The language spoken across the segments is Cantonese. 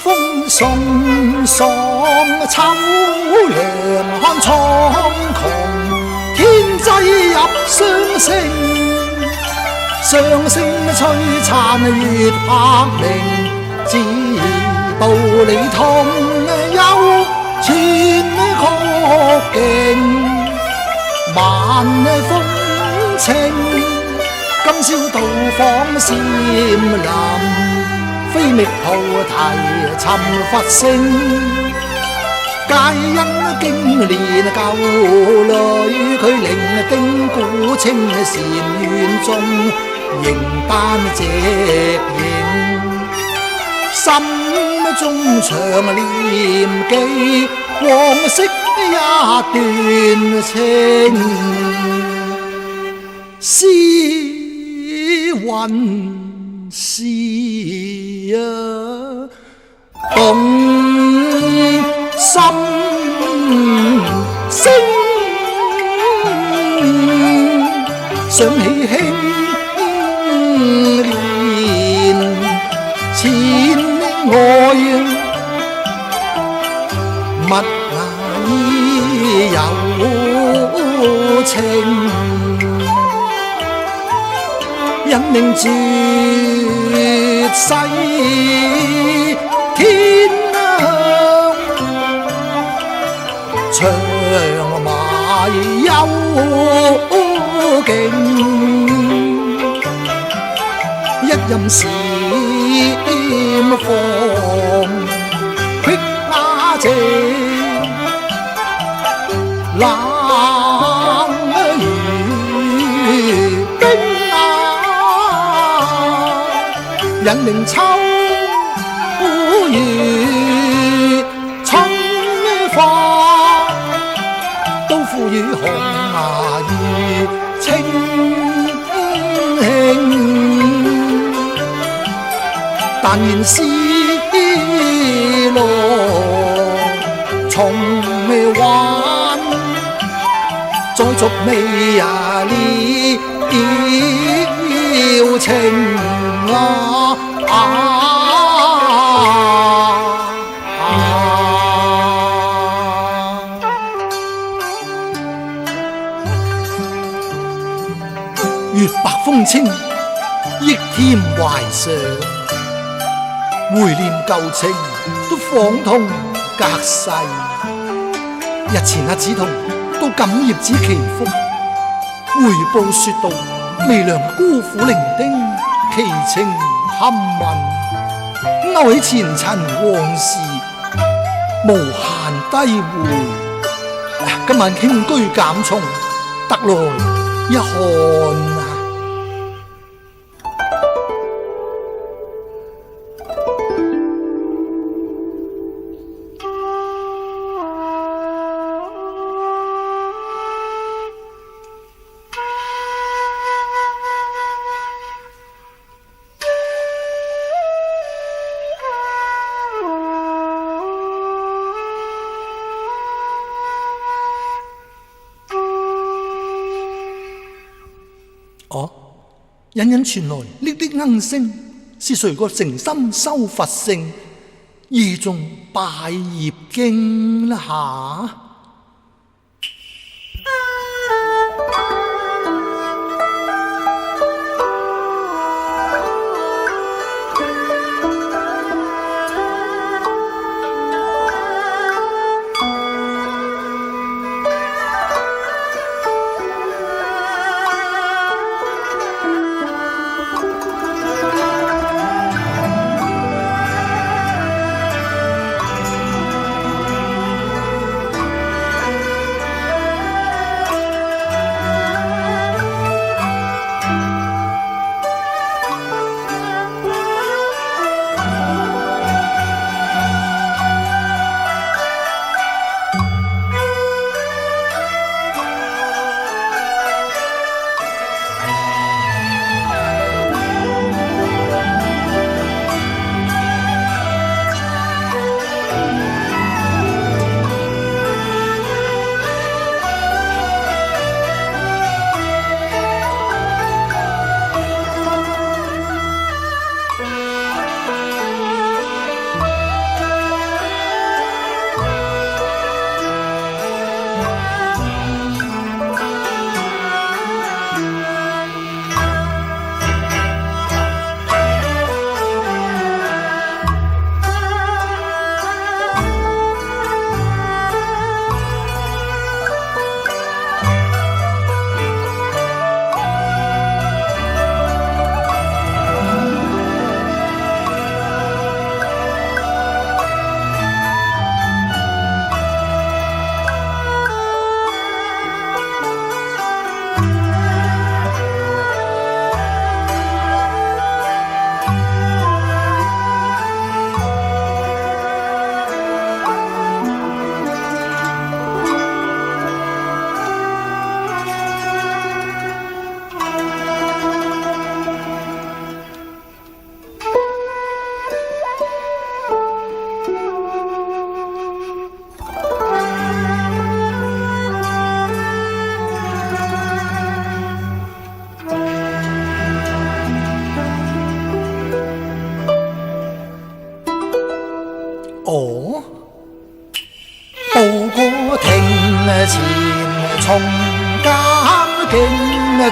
風送爽，秋涼看蒼穹，天際入雙星，雙星璀璨月拍明，知道你痛憂千曲徑，晚風情，今宵到訪禪林。飛覓菩提尋佛性，皆因經年舊侶，佢聆聽古清禪院中形單隻影，心中長念記往昔一段情，詩韻是動心聲，想起輕年前愛，物意有情，因命絕世天香，長埋幽徑，一任閃放隙瓦藉，冷如冰引令秋雨春花，都付與紅月清輕，但願絲羅重還，再續未了情月白風清，憶添懷想，回念舊情，都仿同隔世。日前阿梓潼到錦葉寺祈福，回報說道：微娘孤苦伶仃，其情堪問，勾起前塵往事，無限低回。今晚輕居簡從，特來一看啊！哦，隱隱傳來嚦嚦鶯聲，是誰個誠心修佛性，夜誦拜業經啦吓？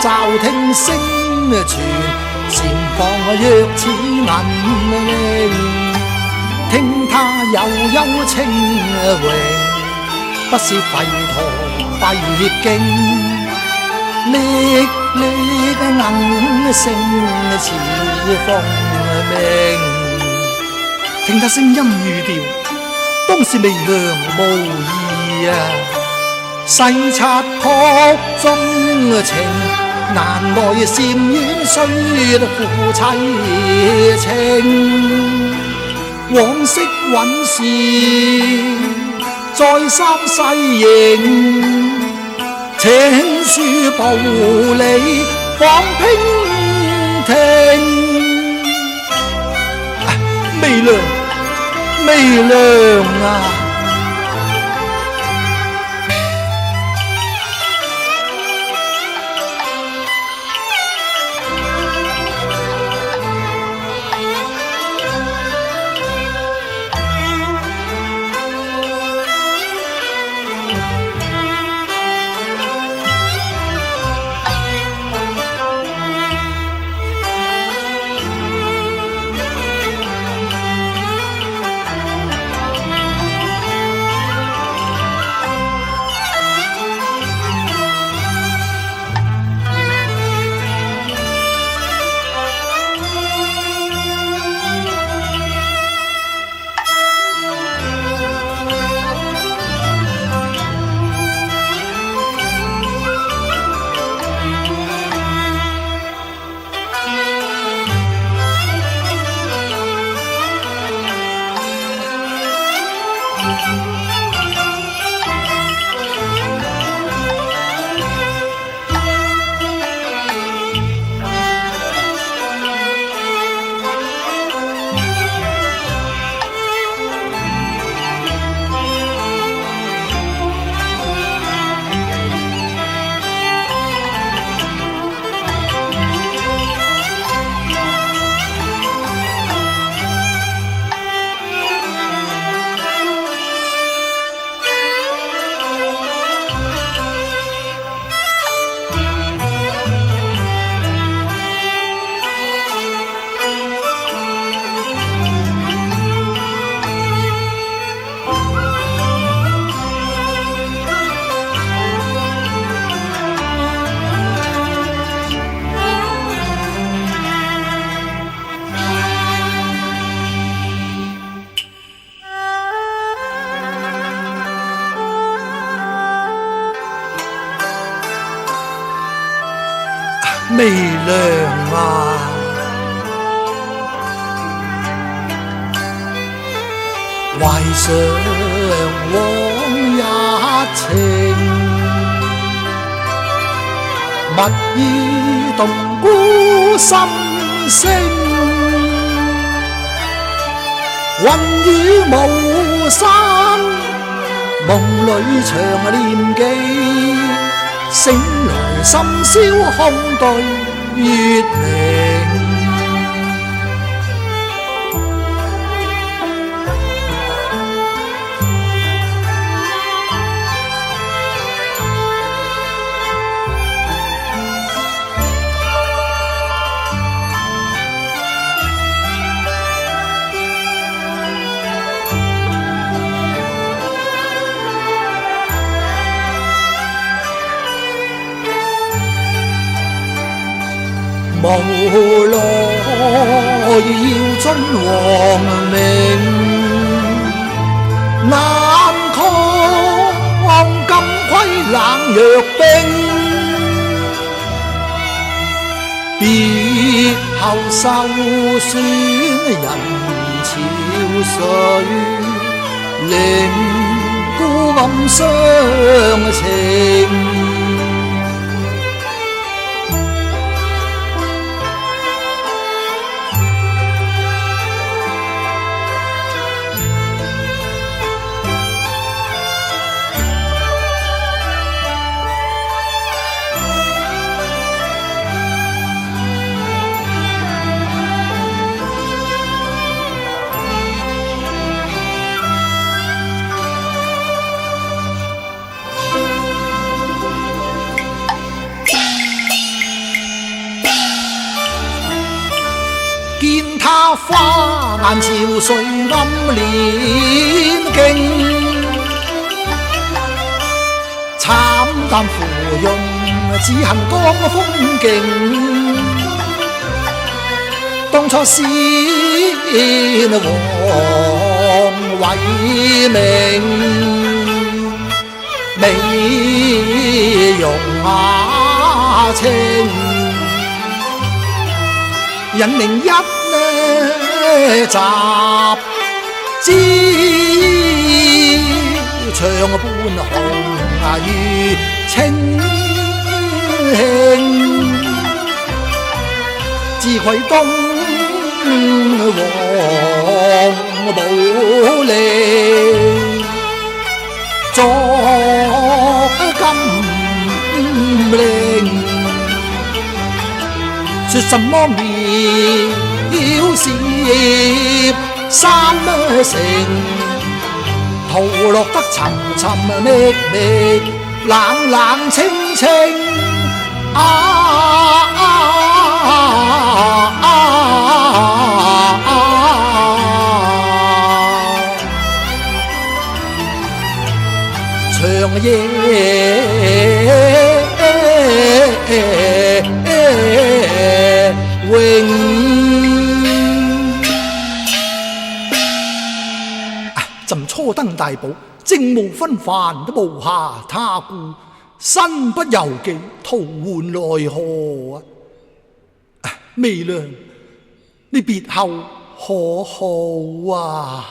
驟聽聲傳，禪房若似銀鈴，聽他悠悠清榮，不是吠陀閉經，歷歷銀聲似鳳鳴，聽他聲音語調，當是微涼無異啊！細察曲中情，難耐禪院雖夫妻情，往昔韻事再三世凝，請恕步履訪娉婷。微涼微涼啊！微涼啊，懷想往日情，勿以動孤心聲，雲雨巫山，夢裏長念記，醒來深宵空對月明。無奈要盡王命，難抗金盔冷若冰。別後受損人潮水，令孤暗傷情。花眼潮水暗連徑，慘淡芙蓉只恨江風勁，當初先王偉明，美容雅情，引領一集之長半紅如清興，自愧東王寶利，作金陵，說什麼渺小三成，徒落得尋尋覓覓，冷冷清清。長夜朕初登大寶，政務紛繁都無暇他顧，身不由己，徒喚來何啊！媚娘，你別後可好啊？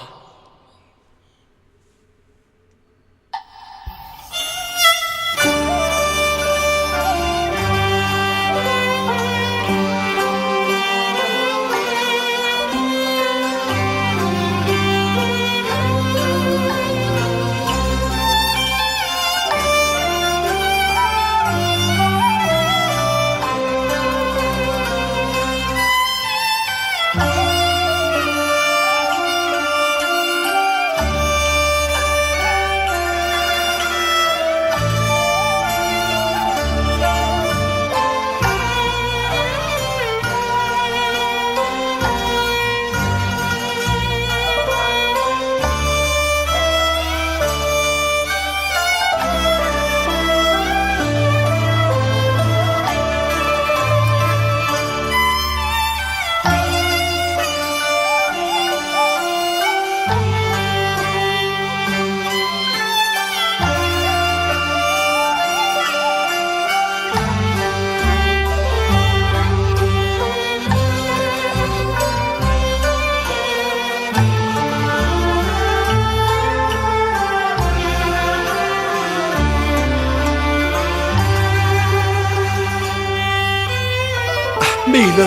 媚娘，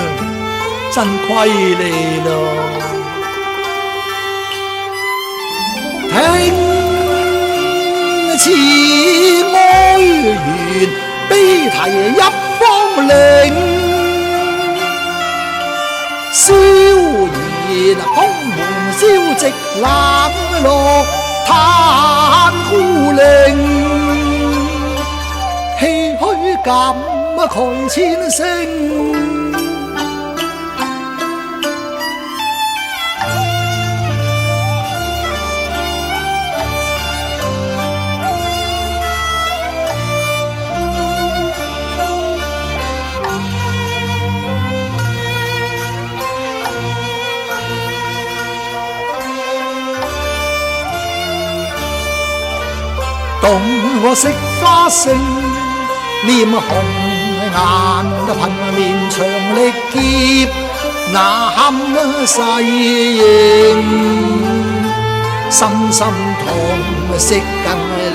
真虧你咯！聽此哀怨，悲啼一方嶺，蕭然空門燒直冷落嘆孤零，唏噓感慨千聲。懂我惜花性，臉紅顏貧年長力劫，那堪世形，深深痛惜更憐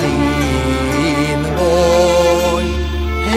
愛卿。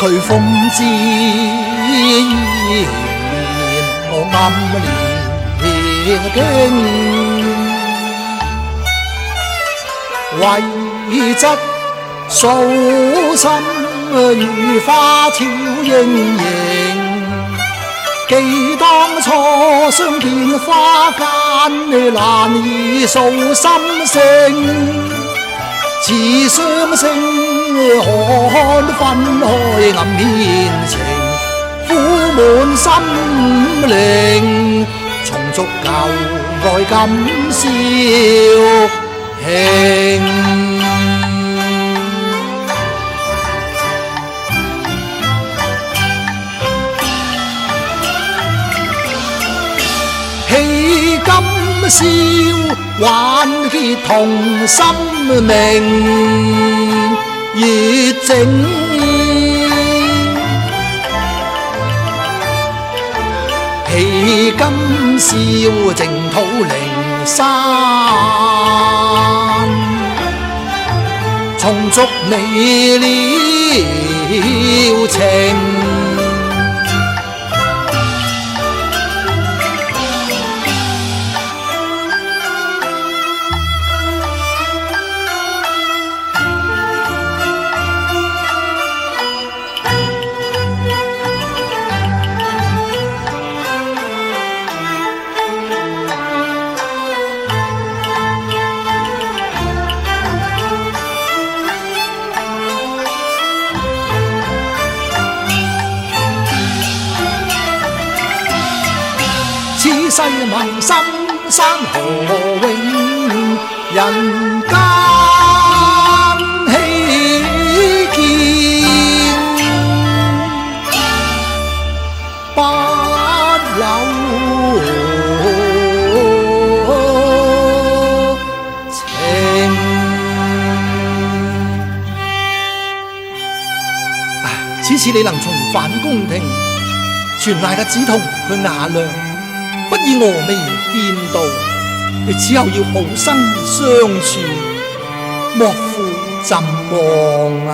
隨風自然，我暗念經，為則素心如花挑盈盈。記當初相見花間，難以訴心聲。似雙星可看分開暗牽情，苦滿心靈，重續舊愛今宵慶。戲今宵挽結同心明，熱情戲今宵淨土靈山，重續未了情。此世盟心山河永，人間喜見，不朽情。此次你能重返宮廷，全賴嘅梓潼佢雅量。不以峨眉見道，你此後要好生相處，莫負朕望啊！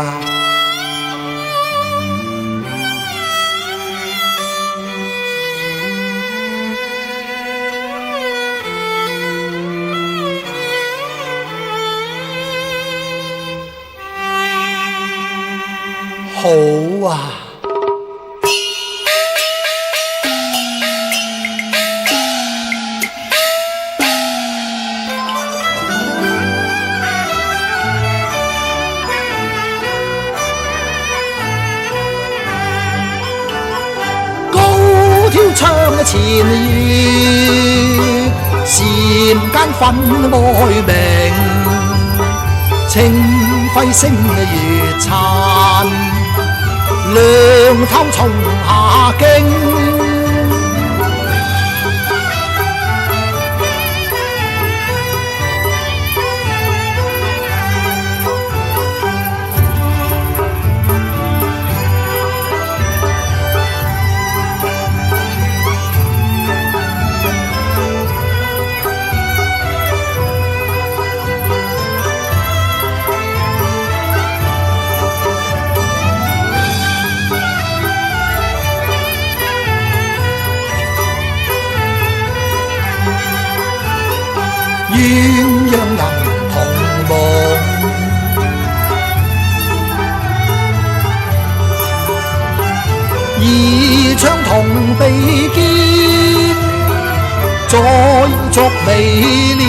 好啊！窗嘅前月，禪間分愛明，清輝星月殘，亮透松下徑。鴛鴦能同夢，二槍同鼻劍，再續未了。